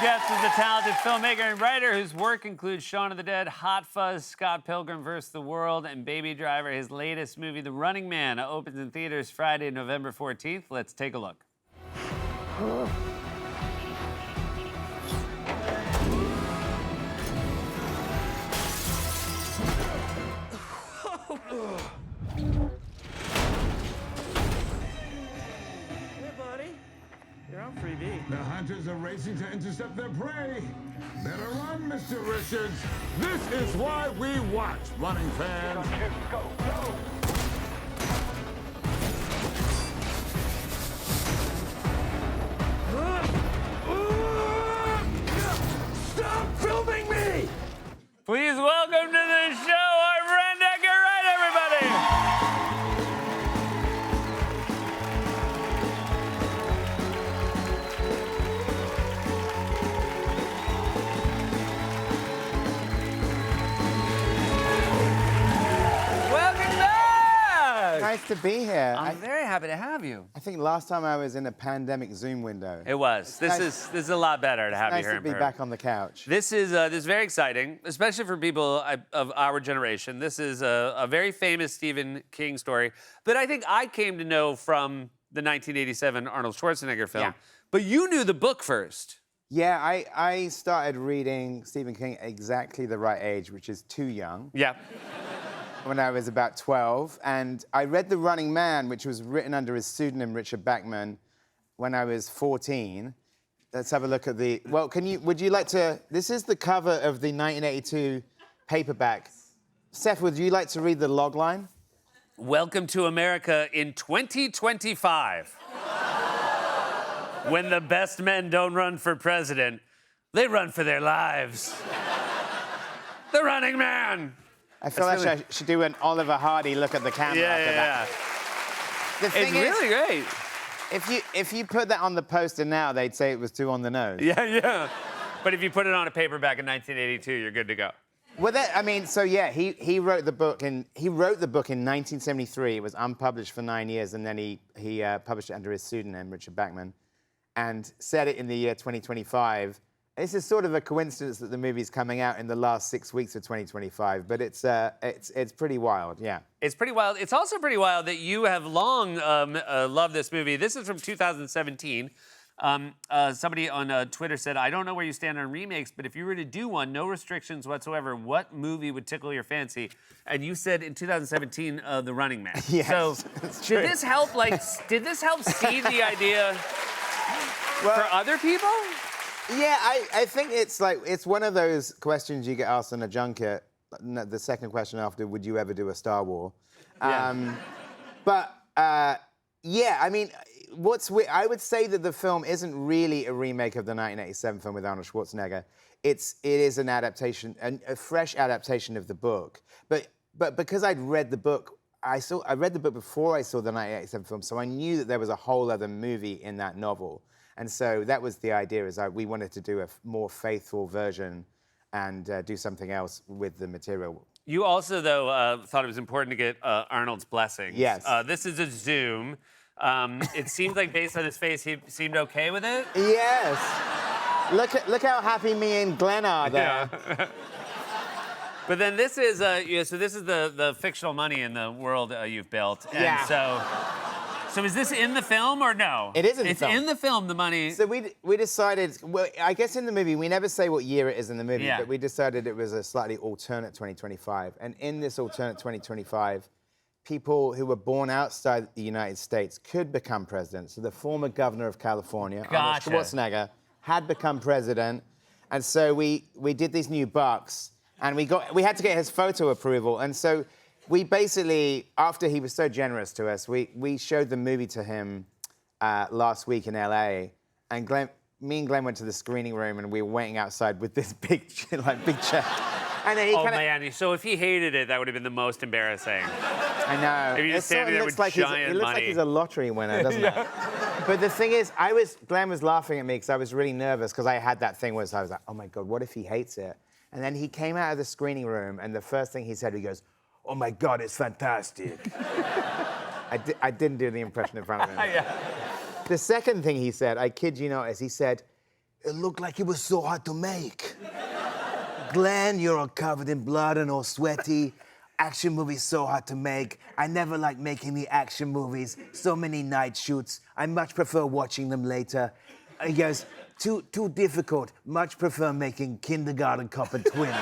guest is a talented filmmaker and writer whose work includes Shaun of the Dead, Hot Fuzz, Scott Pilgrim vs. the World, and Baby Driver. His latest movie, The Running Man, opens in theaters Friday, November 14th. Let's take a look. You're on freebie. The hunters are racing to intercept their prey. Better run, Mr. Richards. This is why we watch, running fans. Go, go! Stop filming me! Please welcome to the show our friend Edgar Wright, everybody! Welcome back! Nice to be here. I'm very happy to have you. I think last time I was in a pandemic Zoom window. It was. This is a lot better to have you Nice here to in be person. back on the couch. This is very exciting, especially for people of our generation. This is a very famous Stephen King story that I think I came to know from the 1987 Arnold Schwarzenegger film. Yeah. But you knew the book first. Yeah, I started reading Stephen King at exactly the right age, which is too young, Yeah. when I was about 12. And I read The Running Man, which was written under his pseudonym, Richard Bachman, when I was 14. Let's have a look at the... Well, would you like to... This is the cover of the 1982 paperback. Seth, would you like to read the log line? Welcome to America in 2025. When the best men don't run for president, they run for their lives. The Running Man. I feel like I should do an Oliver Hardy look at the camera after that. The It's thing is, really great. if you put that on the poster now, they'd say it was too on the nose. Yeah. But if you put it on a paperback in 1982, you're good to go. Well, he wrote the book in 1973. It was unpublished for 9 years, and then he published it under his pseudonym, Richard Bachman, and set it in the year 2025. This is sort of a coincidence that the movie's coming out in the last 6 weeks of 2025, but it's pretty wild, yeah. It's pretty wild. It's also pretty wild that you have long loved this movie. This is from 2017. Somebody on Twitter said, I don't know where you stand on remakes, but if you were to do one, no restrictions whatsoever, what movie would tickle your fancy? And you said in 2017, The Running Man. Yes, so that's true. did this help seed the idea for other people? Yeah, I think it's one of those questions you get asked on a junket. The second question after, would you ever do a Star Wars? Yeah. Yeah, I mean, what's weird, I would say that the film isn't really a remake of the 1987 film with Arnold Schwarzenegger. It is an adaptation, a fresh adaptation of the book. But because I'd read the book, I read the book before I saw the 1987 film, so I knew that there was a whole other movie in that novel. And so that was the idea, we wanted to do a more faithful version and do something else with the material. You also, though, thought it was important to get Arnold's blessing. Yes. This is a Zoom. It seems like based on his face, he seemed okay with it. Yes. Look how happy me and Glenn are there. Yeah. But then this is, so this is the fictional money in the world you've built. And Yeah. So is this in the film or no? It is in the film. It's in the film, the money. So we decided, well, I guess in the movie, we never say what year it is in the movie, but we decided it was a slightly alternate 2025. And in this alternate 2025, people who were born outside the United States could become president. So the former governor of California, Arnold Schwarzenegger, had become president. And so we did these new bucks, and we had to get his photo approval. And so we basically, after he was so generous to us, we showed the movie to him last week in LA, and me and Glenn went to the screening room, and we were waiting outside with this big check. And then man, so if he hated it, that would have been the most embarrassing. I know. If you just standing there with giant it looks like he's a lottery winner, doesn't it? But the thing is, Glenn was laughing at me because I was really nervous because I had that thing where I was like, oh my God, what if he hates it? And then he came out of the screening room, and the first thing he said, he goes, oh my God, it's fantastic. I didn't do the impression in front of him. Yeah. The second thing he said, I kid you not, is he said, it looked like it was so hard to make. Glenn, you're all covered in blood and all sweaty. Action movies so hard to make. I never liked making the action movies. So many night shoots. I much prefer watching them later. He goes, too difficult. Much prefer making Kindergarten Cop and Twins.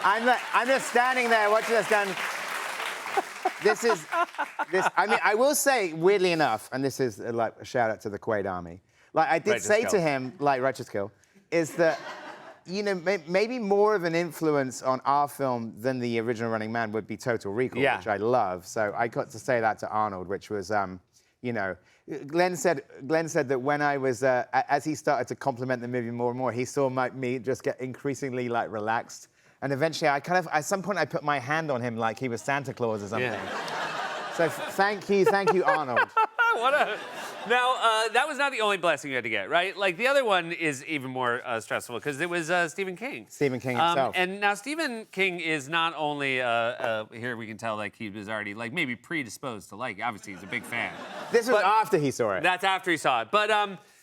I'm just standing there watching this done. I mean, I will say, weirdly enough, and this is like a shout out to the Quaid Army. Like I did say to him, like Righteous Kill, is that, you know, maybe more of an influence on our film than the original Running Man would be Total Recall, which I love. So I got to say that to Arnold, which was, you know, Glenn said that when I was, as he started to compliment the movie more and more, he saw me just get increasingly like relaxed. And eventually I kind of, at some point I put my hand on him like he was Santa Claus or something. Yeah. So thank you, Arnold. Now, that was not the only blessing you had to get, right? Like, the other one is even more stressful because it was Stephen King. Stephen King himself. And now Stephen King is not only, here we can tell, like, he was already, like, maybe predisposed to like it. Obviously, he's a big fan. This was after he saw it. That's after he saw it. But,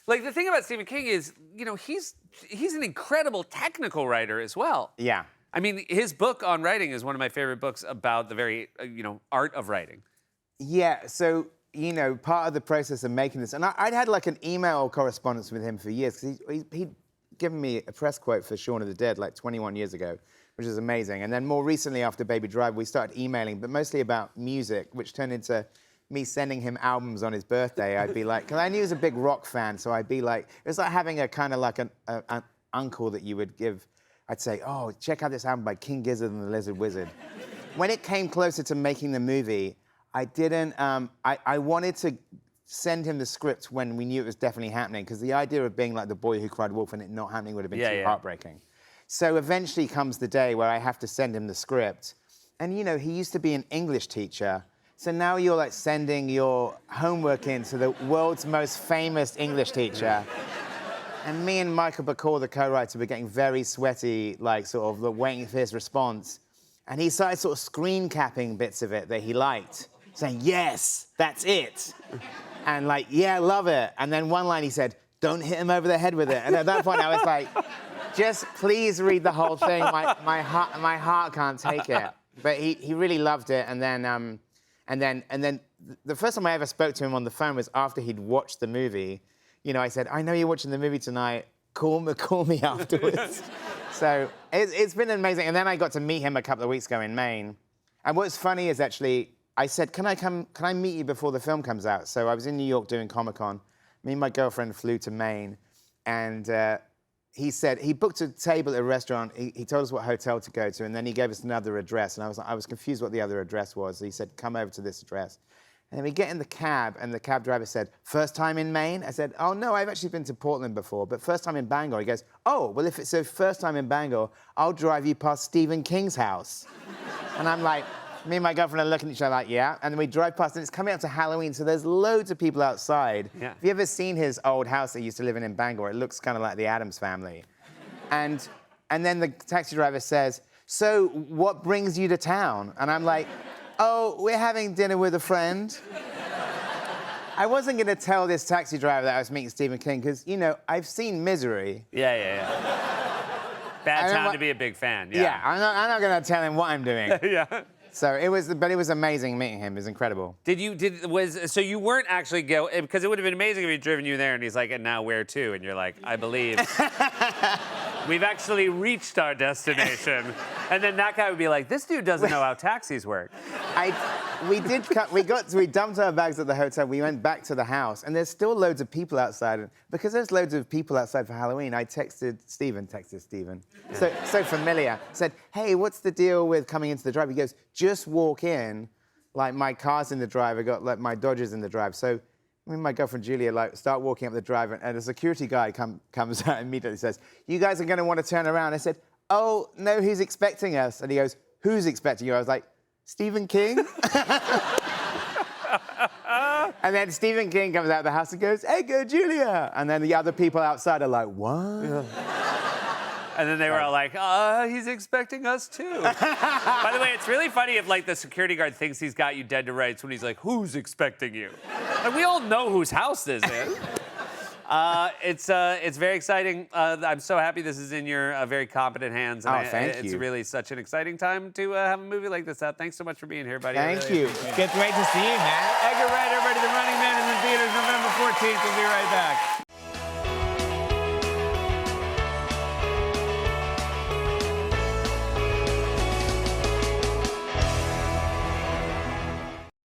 like, the thing about Stephen King is, you know, he's an incredible technical writer as well. Yeah. I mean, his book on writing is one of my favorite books about the very, you know, art of writing. Yeah, so, you know, part of the process of making this, and I'd had like an email correspondence with him for years, because he'd given me a press quote for Shaun of the Dead like 21 years ago, which is amazing. And then more recently, after Baby Driver, we started emailing, but mostly about music, which turned into me sending him albums on his birthday. I'd be like, because I knew he was a big rock fan, so I'd be like, it was like having a kind of like an uncle that you would give. I'd say, oh, check out this album by King Gizzard and the Lizard Wizard. When it came closer to making the movie, I didn't, I wanted to send him the script when we knew it was definitely happening, because the idea of being like the boy who cried wolf and it not happening would have been too heartbreaking. So eventually comes the day where I have to send him the script. And you know, he used to be an English teacher. So now you're like sending your homework in to the world's most famous English teacher. And me and Michael Bacall, the co-writer, were getting very sweaty, like sort of waiting for his response. And he started sort of screen capping bits of it that he liked, saying, yes, that's it. And like, yeah, love it. And then one line he said, don't hit him over the head with it. And at that point I was like, just please read the whole thing. My heart can't take it. But he really loved it. And then the first time I ever spoke to him on the phone was after he'd watched the movie. You know, I said, I know you're watching the movie tonight. Call me afterwards. So it's been amazing. And then I got to meet him a couple of weeks ago in Maine. And what's funny is actually, I said, can I meet you before the film comes out? So I was in New York doing Comic-Con. Me and my girlfriend flew to Maine. And he said, he booked a table at a restaurant. He told us what hotel to go to. And then he gave us another address. And I was confused what the other address was. He said, come over to this address. And then we get in the cab, and the cab driver said, first time in Maine? I said, oh, no, I've actually been to Portland before, but first time in Bangor. He goes, oh, well, if it's a first time in Bangor, I'll drive you past Stephen King's house. And I'm like, me and my girlfriend are looking at each other like, yeah. And then we drive past, and it's coming up to Halloween, so there's loads of people outside. Yeah. Have you ever seen his old house that he used to live in Bangor? It looks kind of like the Addams Family. And then the taxi driver says, so what brings you to town? And I'm like, oh, we're having dinner with a friend. I wasn't going to tell this taxi driver that I was meeting Stephen King, because, you know, I've seen Misery. Yeah. Bad time to be a big fan, Yeah, I'm not going to tell him what I'm doing. Yeah. So it was amazing meeting him. It was incredible. So you weren't actually because it would have been amazing if he'd driven you there and he's like, and now where to? And you're like, I believe we've actually reached our destination. And then that guy would be like, this dude doesn't know how taxis work. We dumped our bags at the hotel. We went back to the house, and there's still loads of people outside. Because there's loads of people outside for Halloween, I texted Stephen. So familiar. Said, hey, what's the deal with coming into the drive? He goes, just walk in. Like, my car's in the drive. I got, like, my Dodge's in the drive. So me and my girlfriend Julia, like, start walking up the drive, and a security guy comes out and immediately says, you guys are going to want to turn around. I said, oh, no, he's expecting us. And he goes, who's expecting you? I was like, Stephen King? And then Stephen King comes out of the house and goes, hey, go Julia. And then the other people outside are like, what? Yeah. And then they were all like, he's expecting us too. By the way, it's really funny if like the security guard thinks he's got you dead to rights when he's like, who's expecting you? And we all know whose house this is. It's very exciting. I'm so happy this is in your very competent hands. And Thank it's you. really such an exciting time to have a movie like this out. Thanks so much for being here, buddy. Thank you. It's great to see you, man. Edgar Wright, everybody. The Running Man is in theaters November 14th. We'll be right back.